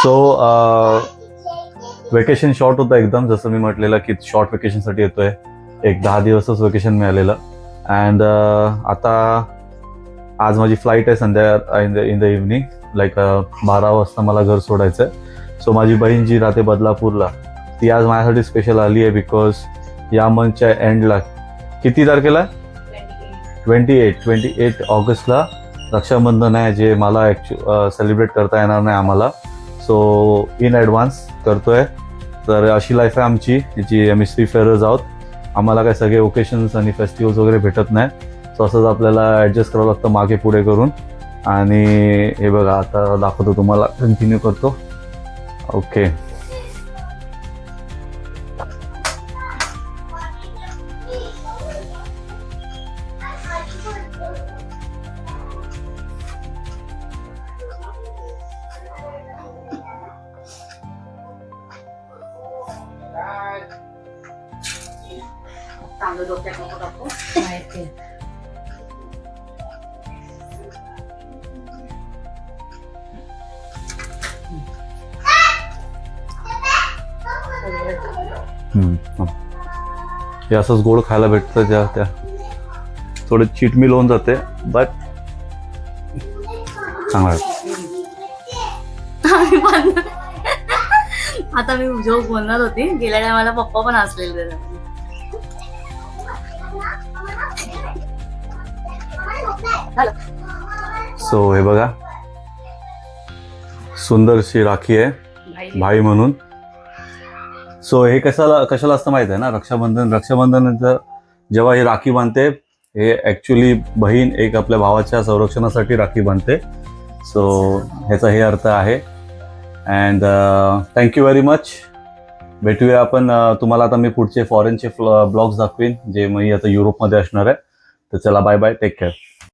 So vacation short होतं एकदम, जसं मी म्हटलेलं की शॉर्ट वेकेशनसाठी येतोय. एक 10 दिवसच वेकेशन मिळालेलं. अँड आता आज माझी फ्लाईट आहे संध्या इन द इव्हनिंग, लाईक 12 वाजता मला घर सोडायचं आहे. सो माझी बहीण जी राहते बदलापूरला, ती आज माझ्यासाठी स्पेशल आली आहे बिकॉज या मंथच्या एंडला, किती तारखेला, 28 ऑगस्टला रक्षाबंधन आहे, जे मला सेलिब्रेट करता येणार नाही आम्हाला. सो इन ॲडव्हान्स करतोय. तर अशी लाईफ आहे आमची, जी आम्ही सीफेअरर्स आहोत. आम्हाला काय सगळे ओकेशन्स आणि फेस्टिवल्स वगैरे भेटत नाही. सो असंच आपल्याला ॲडजस्ट करावं लागतं मागे पुढे करून. आणि हे बघा, आता दाखवतो तुम्हाला, कंटिन्यू करतो. ओके, तांदूळ डोक्यात नको टाकू. माहिती आहे. हे असंच गोड खायला भेटतं, त्या थोडे चिटमिल होऊन जाते, बट चांगलं आहे. आता मी जो बोलणार होती, गेल्या टायमाला पप्पा पण हसलेले. सो हे बघा, सुंदरशी राखी आहे भाई म्हणून. सो हे कशाला असतं माहित आहे ना, रक्षाबंधनाचं जेव्हा ही राखी बांधते, हे ॲक्च्युली बहीण एक आपल्या भावाच्या संरक्षणासाठी राखी बांधते. सो ह्याचा हे अर्थ आहे. And thank you very much. भेटूया आपण. तुम्हाला आता मी पुढचे फॉरेनचे ब्लॉग्स दाखवीन, जे मी आता युरोपमध्ये असणार आहे. तर चला, बाय बाय, टेक केअर.